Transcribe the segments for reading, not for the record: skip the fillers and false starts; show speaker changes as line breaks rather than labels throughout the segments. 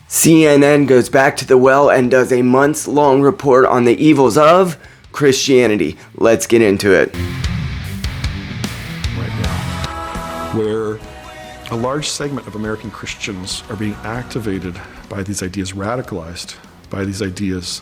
CNN goes back to the well and does a months-long report on the evils of Christianity. Let's get into it.
Right now, where a large segment of American Christians are being activated by these ideas, radicalized by these ideas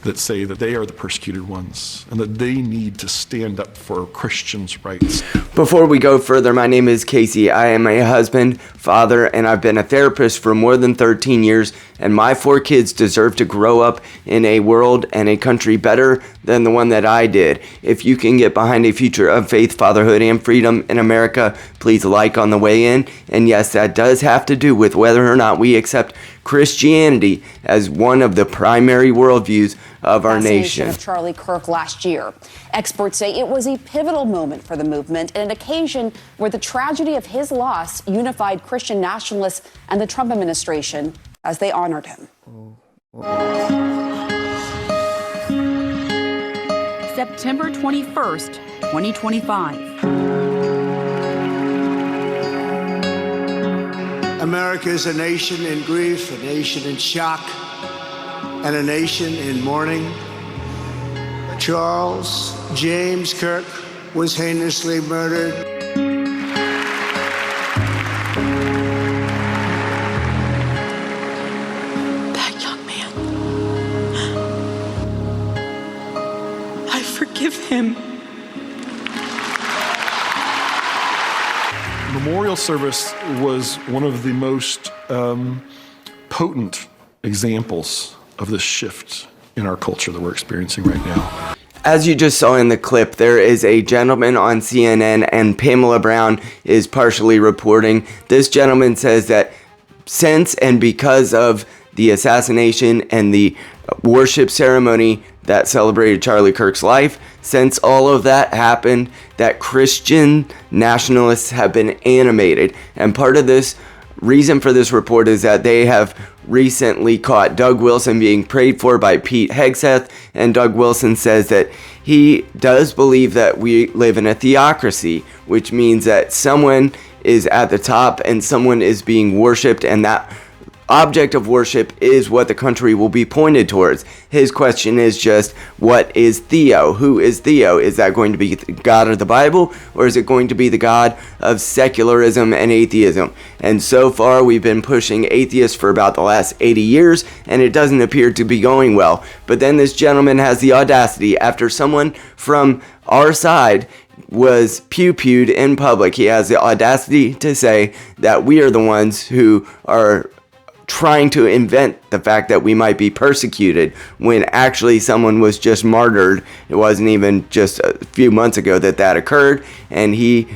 that say that they are the persecuted ones and that they need to stand up for Christians' rights.
Before we go further, my name is Casey. I am a husband, father, and I've been a therapist for more than 13 years, and my 4 kids deserve to grow up in a world and a country better than the one that I did. If you can get behind a future of faith, fatherhood, and freedom in America, please like on the way in. And yes, that does have to do with whether or not we accept Christianity as one of the primary worldviews of our nation.
Of Charlie Kirk last year. Experts say it was a pivotal moment for the movement and an occasion where the tragedy of his loss unified Christian nationalists and the Trump administration as they honored him.
September 21st, 2025.
America is a nation in grief, a nation in shock, and a nation in mourning. Charles James Kirk was heinously murdered.
That young man, I forgive him.
Memorial service was one of the most potent examples of this shift in our culture that we're experiencing right now.
As you just saw in the clip, there is a gentleman on CNN, and Pamela Brown is partially reporting. This gentleman says that since and because of the assassination and the worship ceremony that celebrated Charlie Kirk's life, since all of that happened, that Christian nationalists have been animated. And part of this reason for this report is that they have recently caught Doug Wilson being prayed for by Pete Hegseth, and Doug Wilson says that he does believe that we live in a theocracy, which means that someone is at the top and someone is being worshipped, and that object of worship is what the country will be pointed towards. His question is just, what is Theo? Who is Theo? Is that going to be the God of the Bible, or is it going to be the God of secularism and atheism? And so far, we've been pushing atheists for about the last 80 years, and it doesn't appear to be going well. But then this gentleman has the audacity, after someone from our side was pew-pewed in public, he has the audacity to say that we are the ones who are trying to invent the fact that we might be persecuted when actually someone was just martyred. It wasn't even just a few months ago that occurred, and he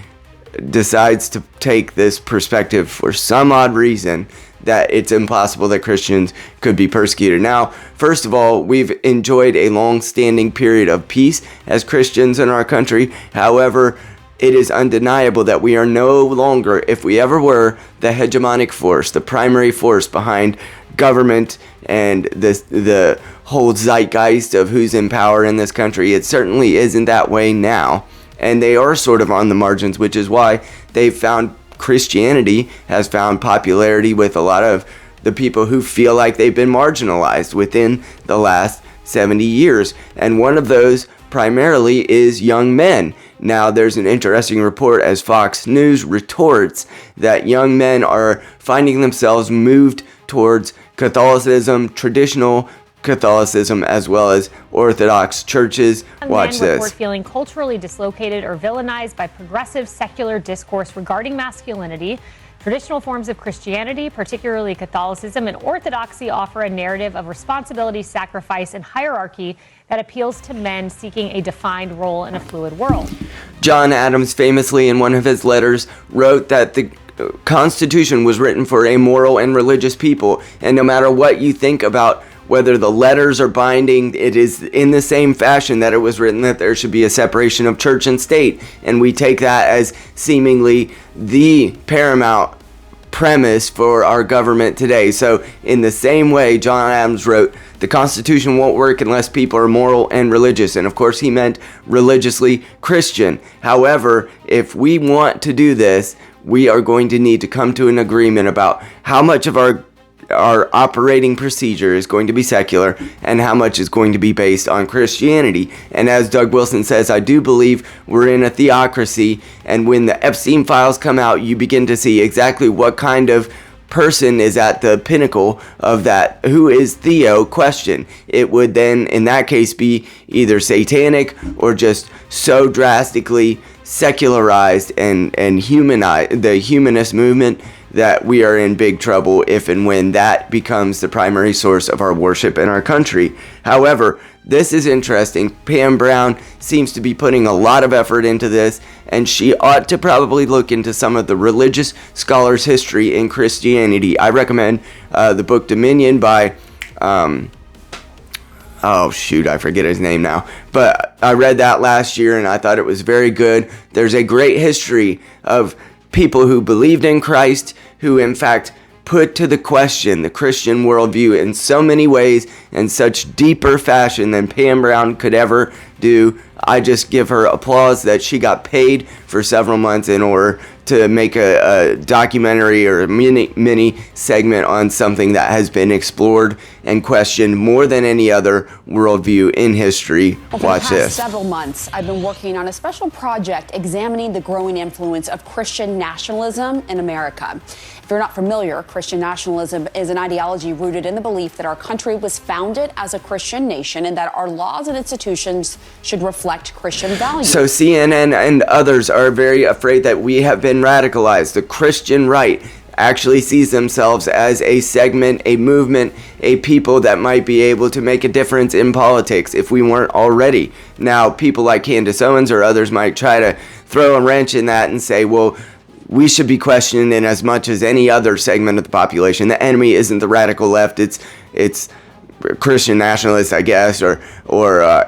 decides to take this perspective for some odd reason that it's impossible that Christians could be persecuted. Now, first of all, we've enjoyed a long-standing period of peace as Christians in our country. However, it is undeniable that we are no longer, if we ever were, the hegemonic force, the primary force behind government and the whole zeitgeist of who's in power in this country. It certainly isn't that way now. And they are sort of on the margins, which is why they've found Christianity has found popularity with a lot of the people who feel like they've been marginalized within the last 70 years. And one of those primarily is young men. Now, there's an interesting report as Fox News retorts that young men are finding themselves moved towards Catholicism, traditional Catholicism, as well as Orthodox churches. Watch this.
Report feeling culturally dislocated or villainized by progressive secular discourse regarding masculinity. Traditional forms of Christianity, particularly Catholicism and Orthodoxy, offer a narrative of responsibility, sacrifice, and hierarchy that appeals to men seeking a defined role in a fluid world.
John Adams famously in one of his letters wrote that the Constitution was written for a moral and religious people, and no matter what you think about whether the letters are binding, it is in the same fashion that it was written that there should be a separation of church and state, and we take that as seemingly the paramount premise for our government today. So in the same way, John Adams wrote, the Constitution won't work unless people are moral and religious. And of course, he meant religiously Christian. However, if we want to do this, we are going to need to come to an agreement about how much of our our operating procedure is going to be secular and how much is going to be based on Christianity. And as Doug Wilson says, I do believe we're in a theocracy, and when the Epstein files come out, you begin to see exactly what kind of person is at the pinnacle of that who is Theo question. It would then in that case be either satanic or just so drastically secularized and humanized, the humanist movement, that we are in big trouble if and when that becomes the primary source of our worship in our country. However, this is interesting. Pam Brown seems to be putting a lot of effort into this, and she ought to probably look into some of the religious scholars' history in Christianity. I recommend the book Dominion by, oh shoot, I forget his name now. But I read that last year, and I thought it was very good. There's a great history of people who believed in Christ, who in fact put to the question the Christian worldview in so many ways, in such deeper fashion than Pam Brown could ever do. I just give her applause that she got paid for several months in order to make a documentary or a mini segment on something that has been explored and questioned more than any other worldview in history. Watch
For the
this.
past several months, I've been working on a special project examining the growing influence of Christian nationalism in America. If you're not familiar, Christian nationalism is an ideology rooted in the belief that our country was founded as a Christian nation and that our laws and institutions should reflect Christian values.
So CNN and others are very afraid that we have been radicalized. The Christian right actually sees themselves as a segment, a movement, a people that might be able to make a difference in politics if we weren't already. Now, people like Candace Owens or others might try to throw a wrench in that and say, well, we should be questioned in as much as any other segment of the population. The enemy isn't the radical left, it's Christian nationalists, I guess, or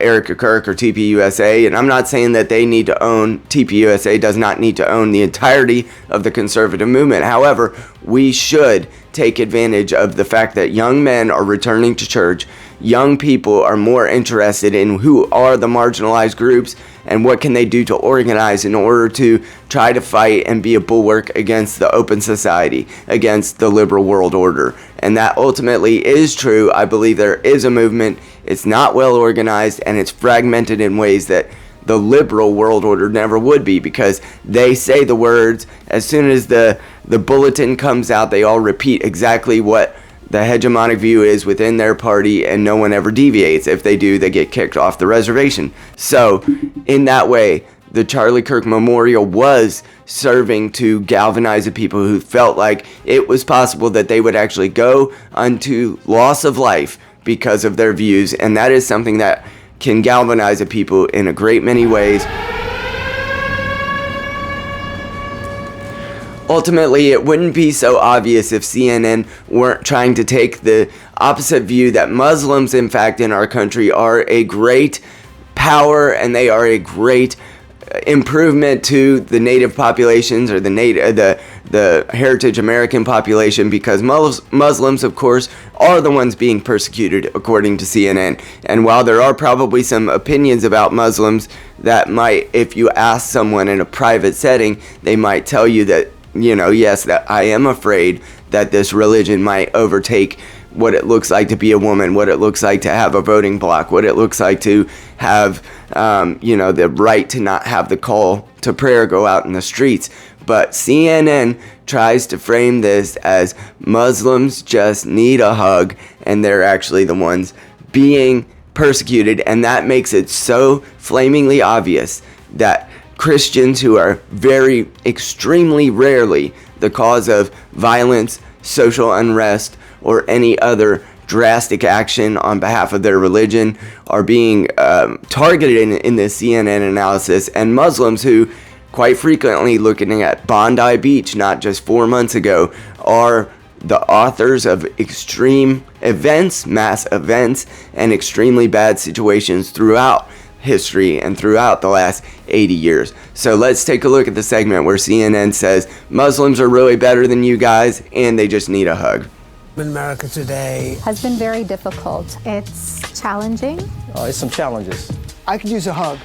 Erica Kirk or TPUSA. And I'm not saying that they need to own, TPUSA does not need to own the entirety of the conservative movement. However, we should take advantage of the fact that young men are returning to church. Young people are more interested in who are the marginalized groups and what can they do to organize in order to try to fight and be a bulwark against the open society, against the liberal world order. And that ultimately is true. I believe there is a movement. It's not well organized, and it's fragmented in ways that the liberal world order never would be, because they say the words, as soon as the bulletin comes out, they all repeat exactly what the hegemonic view is within their party, and no one ever deviates. If they do, they get kicked off the reservation. So in that way, the Charlie Kirk Memorial was serving to galvanize the people who felt like it was possible that they would actually go unto loss of life because of their views, and that is something that can galvanize the people in a great many ways. Ultimately, it wouldn't be so obvious if CNN weren't trying to take the opposite view that Muslims, in fact, in our country are a great power and they are a great improvement to the native populations or the heritage American population, because Muslims, of course, are the ones being persecuted according to CNN. And while there are probably some opinions about Muslims that might, if you ask someone in a private setting, they might tell you that, you know, yes, that I am afraid that this religion might overtake what it looks like to be a woman, what it looks like to have a voting block, what it looks like to have, the right to not have the call to prayer go out in the streets. But CNN tries to frame this as Muslims just need a hug, and they're actually the ones being persecuted. And that makes it so flamingly obvious that Christians, who are very extremely rarely the cause of violence, social unrest, or any other drastic action on behalf of their religion, are being targeted in this CNN analysis. And Muslims who, quite frequently, looking at Bondi Beach not just 4 months ago, are the authors of extreme events, mass events, and extremely bad situations throughout history and throughout the last 80 years. So let's take a look at the segment where CNN says Muslims are really better than you guys and they just need a hug.
In America today
has been very difficult. It's challenging.
It's some challenges.
I could use a hug.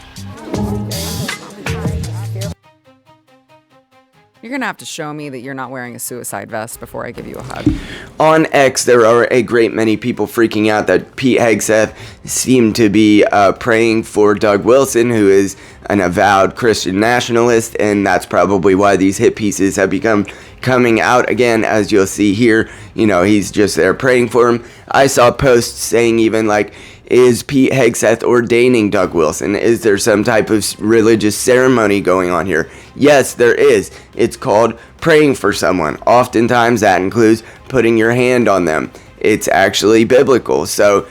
You're going to have to show me that you're not wearing a suicide vest before I give you a hug.
On X, there are a great many people freaking out that Pete Hegseth seemed to be praying for Doug Wilson, who is an avowed Christian nationalist, and that's probably why these hit pieces have become coming out again, as you'll see here. He's just there praying for him. I saw posts saying even like, is Pete Hegseth ordaining Doug Wilson? Is there some type of religious ceremony going on here? Yes, there is. It's called praying for someone. Oftentimes that includes putting your hand on them. It's actually biblical. So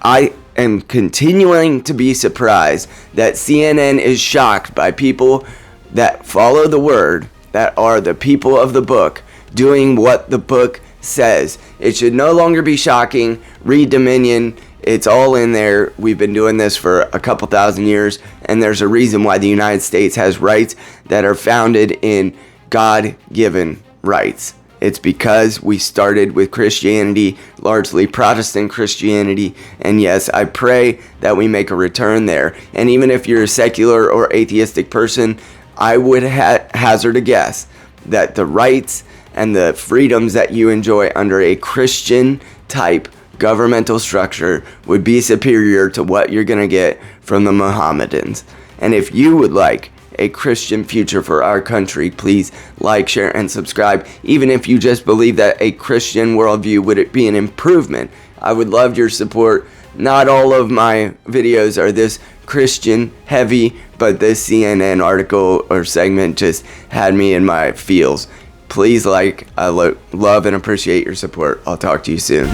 I am continuing to be surprised that CNN is shocked by people that follow the word, that are the people of the book, doing what the book says. It should no longer be shocking. Read Dominion. It's all in there. We've been doing this for a couple thousand years, and there's a reason why the United States has rights that are founded in God-given rights. It's because we started with Christianity, largely Protestant Christianity, and yes, I pray that we make a return there. And even if you're a secular or atheistic person, I would hazard a guess that the rights and the freedoms that you enjoy under a Christian type governmental structure would be superior to what you're going to get from the Mohammedans. And if you would like a Christian future for our country, please like, share, and subscribe. Even if you just believe that a Christian worldview would be an improvement, I would love your support. Not all of my videos are this Christian heavy, but this CNN article or segment just had me in my feels. Please like, I love and appreciate your support. I'll talk to you soon.